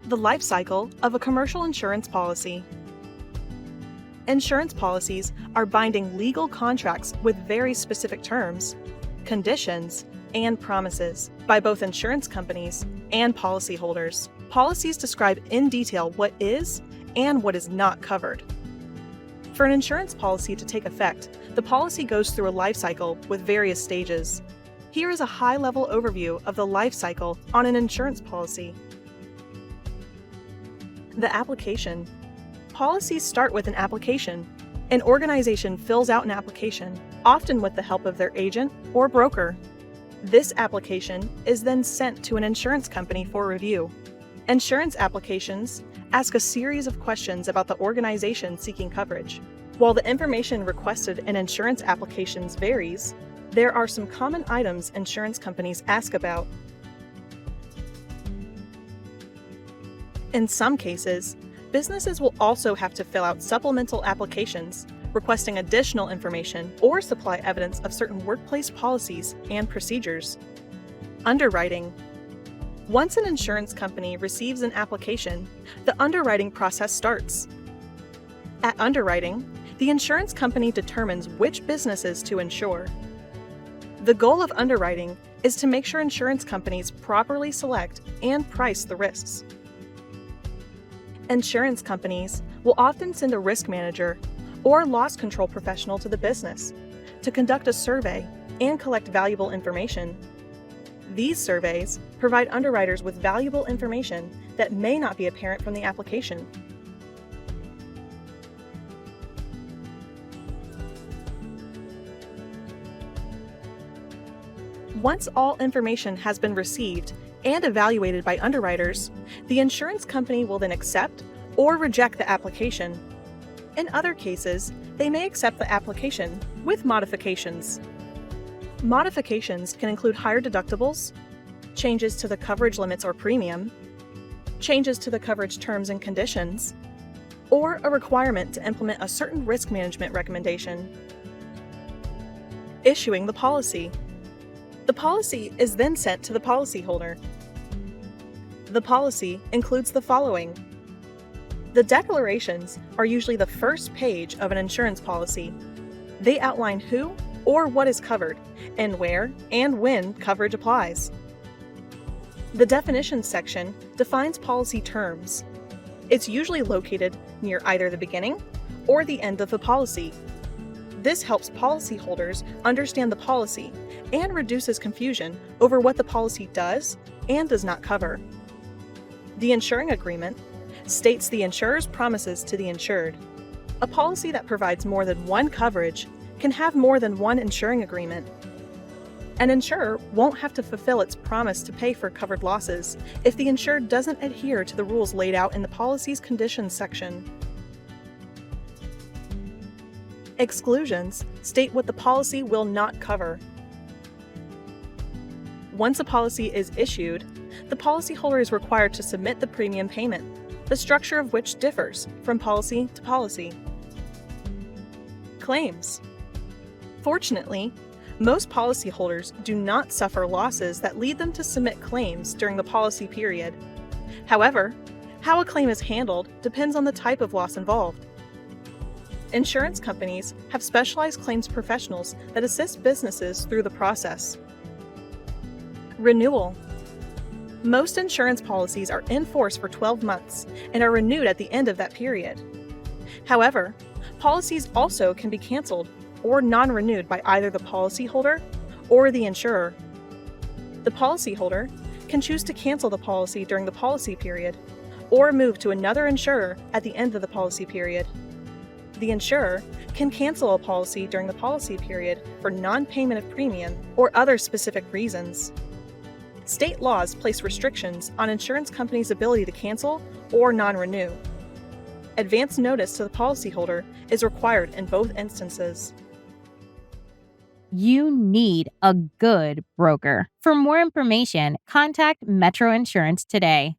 The life cycle of a commercial insurance policy. Insurance policies are binding legal contracts with very specific terms, conditions, and promises by both insurance companies and policyholders. Policies describe in detail what is and what is not covered. For an insurance policy to take effect, the policy goes through a life cycle with various stages. Here is a high-level overview of the life cycle on an insurance policy. The application. Policies start with an application. An organization fills out an application, often with the help of their agent or broker. This application is then sent to an insurance company for review. Insurance applications ask a series of questions about the organization seeking coverage. While the information requested in insurance applications varies, there are some common items insurance companies ask about. In some cases, businesses will also have to fill out supplemental applications, requesting additional information or supply evidence of certain workplace policies and procedures. Underwriting. Once an insurance company receives an application, the underwriting process starts. At underwriting, the insurance company determines which businesses to insure. The goal of underwriting is to make sure insurance companies properly select and price the risks. Insurance companies will often send a risk manager or loss control professional to the business to conduct a survey and collect valuable information. These surveys provide underwriters with valuable information that may not be apparent from the application. Once all information has been received and evaluated by underwriters, the insurance company will then accept or reject the application. In other cases, they may accept the application with modifications. Modifications can include higher deductibles, changes to the coverage limits or premium, changes to the coverage terms and conditions, or a requirement to implement a certain risk management recommendation. Issuing the policy. The policy is then sent to the policyholder. The policy includes the following. The declarations are usually the first page of an insurance policy. They outline who or what is covered, and where and when coverage applies. The definitions section defines policy terms. It's usually located near either the beginning or the end of the policy. This helps policyholders understand the policy and reduces confusion over what the policy does and does not cover. The insuring agreement states the insurer's promises to the insured. A policy that provides more than one coverage can have more than one insuring agreement. An insurer won't have to fulfill its promise to pay for covered losses if the insured doesn't adhere to the rules laid out in the policy's conditions section. Exclusions state what the policy will not cover. Once a policy is issued, the policyholder is required to submit the premium payment, the structure of which differs from policy to policy. Claims. Fortunately, most policyholders do not suffer losses that lead them to submit claims during the policy period. However, how a claim is handled depends on the type of loss involved. Insurance companies have specialized claims professionals that assist businesses through the process. Renewal. Most insurance policies are in force for 12 months and are renewed at the end of that period. However, policies also can be canceled or non-renewed by either the policyholder or the insurer. The policyholder can choose to cancel the policy during the policy period or move to another insurer at the end of the policy period. The insurer can cancel a policy during the policy period for non-payment of premium or other specific reasons. State laws place restrictions on insurance companies' ability to cancel or non-renew. Advance notice to the policyholder is required in both instances. You need a good broker. For more information, contact Metro Insurance today.